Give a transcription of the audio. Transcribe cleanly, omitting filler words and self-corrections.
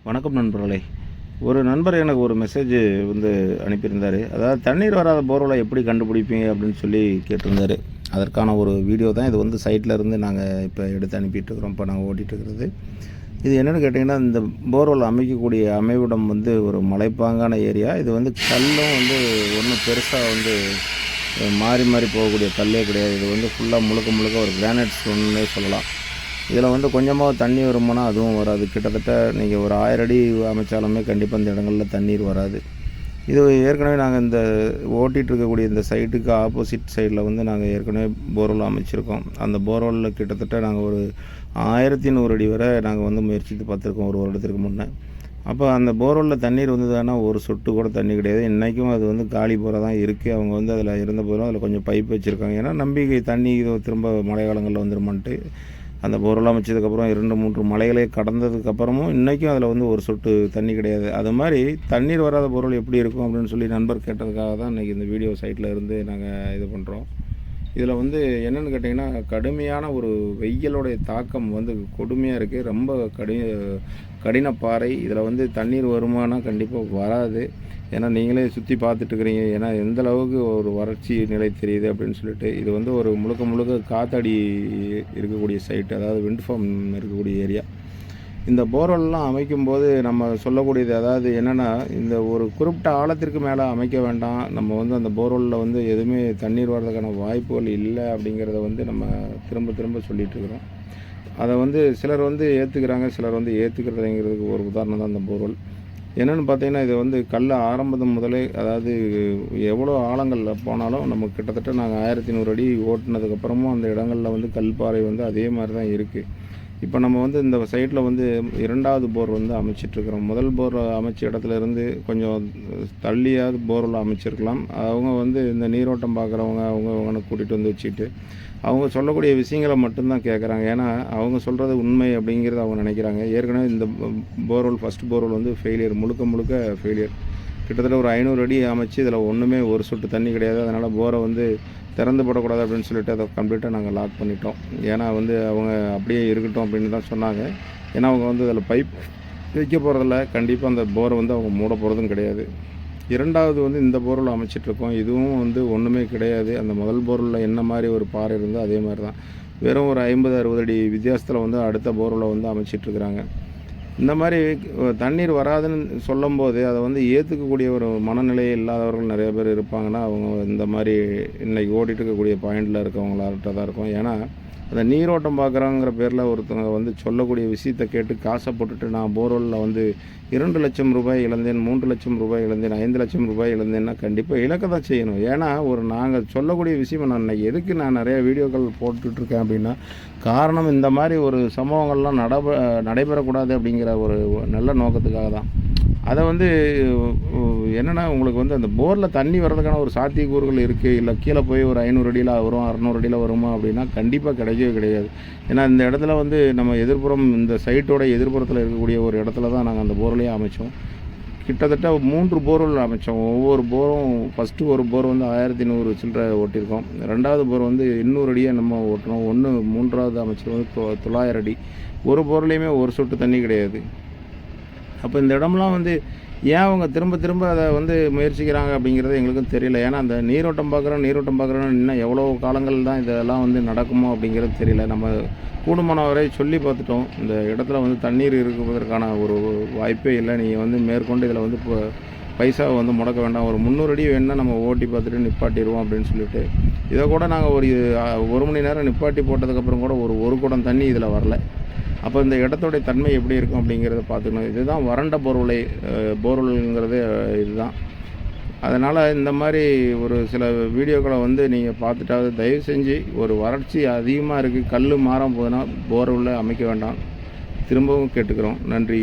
வணக்கம் நண்பர்களே. ஒரு நண்பர் எனக்கு ஒரு மெசேஜ் வந்து அனுப்பியிருந்தார். அதாவது தண்ணீர் வராத போர்வெலை எப்படி கண்டுபிடிப்பீங்க அப்படின்னு சொல்லி கேட்டிருந்தார். அதற்கான ஒரு வீடியோ தான் இது. வந்து சைட்டில் இருந்து நாங்கள் இப்போ எடுத்து அனுப்பிட்டுருக்குறோம். இப்போ நாங்கள் ஓட்டிகிட்ருக்கிறது இது என்னென்னு கேட்டிங்கன்னா, இந்த போர்வெல் அமைக்கக்கூடிய அமைவிடம் வந்து ஒரு மலைப்பாங்கான ஏரியா. இது வந்து கல்லும் வந்து ஒன்றும் பெருசாக வந்து மாறி மாறி போகக்கூடிய கல்லே கிடையாது. இது வந்து ஃபுல்லாக முழுக்க முழுக்க ஒரு கிரானைட் ஸ்டோன்னே சொல்லலாம். இதில் வந்து கொஞ்சமாக தண்ணி வருமானா அதுவும் வராது. கிட்டத்தட்ட நீங்கள் ஒரு 1000 அடி அமைச்சாலுமே கண்டிப்பாக இந்த இடங்களில் தண்ணீர் வராது. இது ஏற்கனவே நாங்கள் இந்த ஓட்டிகிட்டு இருக்கக்கூடிய இந்த சைட்டுக்கு ஆப்போசிட் சைடில் வந்து நாங்கள் ஏற்கனவே போர்வெல் அமைச்சிருக்கோம். அந்த போர்வெல்லில் கிட்டத்தட்ட நாங்கள் ஒரு 1100 அடி வரை நாங்கள் வந்து முயற்சித்து பார்த்துருக்கோம் ஒரு வருடத்திற்கு முன்னே. அப்போ அந்த போர்வெல்லில் தண்ணீர் வந்ததுன்னா ஒரு சொட்டு கூட தண்ணி கிடையாது. இன்றைக்கும் அது வந்து காலி போகிற தான் இருக்குது. அவங்க வந்து அதில் இருந்த போதும் அதில் கொஞ்சம் பைப் வச்சுருக்காங்க. ஏன்னா நம்பிக்கை தண்ணி இது திரும்ப மழை காலங்களில் வந்துருமான்ட்டு அந்த போர்வெல் அமைச்சதுக்கப்புறம் 2-3 மலைகளை கடந்ததுக்கப்புறமும் இன்றைக்கும் அதில் வந்து ஒரு சொட்டு தண்ணி கிடையாது. அது மாதிரி தண்ணீர் வராத போர்வெல் எப்படி இருக்கும் அப்படின்னு சொல்லி நண்பர் கேட்டதுக்காக தான் இன்றைக்கி இந்த வீடியோ சைட்டில் இருந்து நாங்கள் இது பண்ணுறோம். இதில் வந்து என்னென்னு கேட்டிங்கன்னா, கடுமையான ஒரு வெயிலுடைய தாக்கம் வந்து கொடுமையாக இருக்குது. ரொம்ப கடின பாறை. இதில் வந்து தண்ணீர் வருமானா கண்டிப்பாக வராது. ஏன்னா நீங்களே சுற்றி பார்த்துட்டுருக்குறீங்க. ஏன்னா எந்த அளவுக்கு ஒரு வறட்சி நிலை தெரியுது அப்படின்னு சொல்லிட்டு. இது வந்து ஒரு முழுக்க காத்தாடி இருக்கக்கூடிய சைட்டு, அதாவது விண்ட் ஃபார்ம் இருக்கக்கூடிய ஏரியா. இந்த போர்வெல்லாம் அமைக்கும்போது நம்ம சொல்லக்கூடியது அதாவது என்னென்னா, இந்த ஒரு குறிப்பிட்ட ஆழத்திற்கு மேலே அமைக்க வேண்டாம். நம்ம வந்து அந்த போர்வெல்லில் வந்து எதுவுமே தண்ணீர் வர்றதுக்கான வாய்ப்புகள் இல்லை அப்படிங்கிறத வந்து நம்ம திரும்ப சொல்லிகிட்ருக்குறோம். அதை வந்து சிலர் வந்து ஏற்றுக்கிறாங்க, சிலர் வந்து ஏற்றுக்கிறதுங்கிறதுக்கு ஒரு உதாரணம் தான் அந்த போர்வெல். என்னென்னு பார்த்தீங்கன்னா, இது வந்து கல் ஆரம்பம் முதலே, அதாவது எவ்வளோ ஆழங்களில் போனாலும் நம்ம கிட்டத்தட்ட நாங்கள் 1100 அடி ஓட்டினதுக்கப்புறமும் அந்த இடங்களில் வந்து கல்பாறை வந்து அதே மாதிரி தான் இருக்குது. இப்போ நம்ம வந்து இந்த சைட்டில் வந்து 2வது போர் வந்து அமைச்சிட்ருக்குறோம். முதல் போர் அமைச்ச இடத்துலேருந்து கொஞ்சம் தள்ளியாவது போர்வெல் அமைச்சிருக்கலாம். அவங்க வந்து இந்த நீரோட்டம் பார்க்குறவங்க அவங்கள கூட்டிகிட்டு வந்து வச்சுட்டு அவங்க சொல்லக்கூடிய விஷயங்களை மட்டும்தான் கேட்குறாங்க. ஏன்னா அவங்க சொல்கிறது உண்மை அப்படிங்கிறது அவங்க நினைக்கிறாங்க. ஏற்கனவே இந்த போர்வெல் ஃபஸ்ட் போர்வெல் வந்து முழுக்க ஃபெயிலியர். கிட்டத்தட்ட ஒரு 500 அடி அமைச்சு இதில் ஒன்றுமே ஒரு சொட்டு தண்ணி கிடையாது. அதனால் போரை வந்து திறந்து போடக்கூடாது அப்படின்னு சொல்லிட்டு அதை கம்ப்ளீட்டாக நாங்கள் லாக் பண்ணிட்டோம். ஏன்னா வந்து அவங்க அப்படியே இருக்கட்டும் அப்படின்னு தான் சொன்னாங்க. ஏன்னா அவங்க வந்து அதில் பைப் வைக்க போகிறதில்ல. கண்டிப்பாக அந்த போரை வந்து அவங்க மூட போகிறதும் கிடையாது. 2வது வந்து இந்த போர்வெல் அமைச்சிட்ருக்கோம். இதுவும் வந்து ஒன்றுமே கிடையாது. அந்த முதல் போர்வெல்லில் என்ன மாதிரி ஒரு பாறை இருந்தோ அதே மாதிரி தான். வெறும் ஒரு 50-60 அடி வித்தியாசத்தில் வந்து அடுத்த போர்வெல்லை வந்து அமைச்சிட்ருக்குறாங்க. இந்த மாதிரி தண்ணீர் வராதுன்னு சொல்லும்போது அதை வந்து ஏற்றுக்கக்கூடிய ஒரு மனநிலையே இல்லாதவர்கள் நிறைய பேர் இருப்பாங்கன்னா, அவங்க இந்த மாதிரி இன்றைக்கி ஓடிட்டு இருக்கக்கூடிய பாயிண்டில் இருக்கவங்களாட்ட தான் இருக்கும். ஏன்னா அந்த நீரோட்டம் பார்க்குறாங்கிற பேரில் ஒருத்தவங்க வந்து சொல்லக்கூடிய விஷயத்தை கேட்டு காசை போட்டுட்டு, நான் போர்வெல்லில் வந்து 2 லட்சம் ரூபாய் இழந்தேன், 3 லட்சம் ரூபாய் இழந்தேன், 5 லட்சம் ரூபாய் இழந்தேன்னா கண்டிப்பாக இழக்க தான் செய்யணும். ஏன்னா நாங்கள் சொல்லக்கூடிய விஷயம் நான் இன்றைக்கி எதுக்கு நான் நிறைய வீடியோக்கள் போட்டுட்ருக்கேன் அப்படின்னா, காரணம் இந்த மாதிரி ஒரு சம்பவங்கள்லாம் நடைபெறக்கூடாது அப்படிங்கிற ஒரு நல்ல நோக்கத்துக்காக தான். அதை வந்து என்னென்னா, உங்களுக்கு வந்து அந்த போரில் தண்ணி வர்றதுக்கான ஒரு சாத்தியக்கூறுகள் இருக்குது. இல்லை கீழே போய் ஒரு 500 அடியில் வரும், 600 அடியில் வருமா அப்படின்னா கண்டிப்பாக கிடையவே கிடையாது. ஏன்னா இந்த இடத்துல வந்து நம்ம எதிர்ப்புறம், இந்த சைட்டோட எதிர்ப்புறத்தில் இருக்கக்கூடிய ஒரு இடத்துல தான் நாங்கள் அந்த போர்வெல்லையே அமைச்சோம். கிட்டத்தட்ட 3 போர்வெல் அமைச்சோம். ஒவ்வொரு போரும் ஃபஸ்ட்டு ஒரு போர் வந்து 1100 சில்லரை ஓட்டியிருக்கோம். 2வது போர் வந்து 800 அடியை நம்ம ஓட்டினோம். 3வது அமைச்சர் வந்து 900 அடி. ஒரு போர்லேயுமே ஒரு சொட்டு தண்ணி கிடையாது. அப்போ இந்த இடம்லாம் வந்து ஏன் அவங்க திரும்ப அதை வந்து முயற்சிக்கிறாங்க அப்படிங்கிறது எங்களுக்கும் தெரியல. ஏன்னா அந்த நீரோட்டம் பார்க்குறோன்னு இன்னும் எவ்வளோ காலங்கள் தான் இதெல்லாம் வந்து நடக்குமோ அப்படிங்கிறது தெரியல. நம்ம கூடுமான வரை சொல்லி பார்த்துட்டோம். இந்த இடத்துல வந்து தண்ணீர் இருக்குவதற்கான ஒரு வாய்ப்பே இல்லை. நீங்கள் வந்து மேற்கொண்டு இதில் வந்து இப்போ பைசாவை வந்து முடக்க வேண்டாம். ஒரு 300 அடி வேணுன்னா நம்ம ஓட்டி பார்த்துட்டு நிப்பாட்டிடுவோம் அப்படின்னு சொல்லிட்டு, இதை கூட நாங்கள் ஒரு மணி நேரம் நிப்பாட்டி போட்டதுக்கப்புறம் கூட ஒரு குடம் தண்ணி இதில் வரல. அப்போ இந்த இடத்தோடைய தன்மை எப்படி இருக்கும் அப்படிங்கிறத பார்த்துக்கணும். இதுதான் வறண்ட போர்வெல்ங்கிறது இதுதான். அதனால் இந்த மாதிரி ஒரு சில வீடியோக்களை வந்து நீங்கள் பார்த்துட்டாவது தயவு செஞ்சு, ஒரு வறட்சி அதிகமாக இருக்குது, கல் மாறாமல் போகுதுன்னா போர்வெல்லை அமைக்க வேண்டாம் திரும்பவும் கேட்டுக்கிறோம். நன்றி.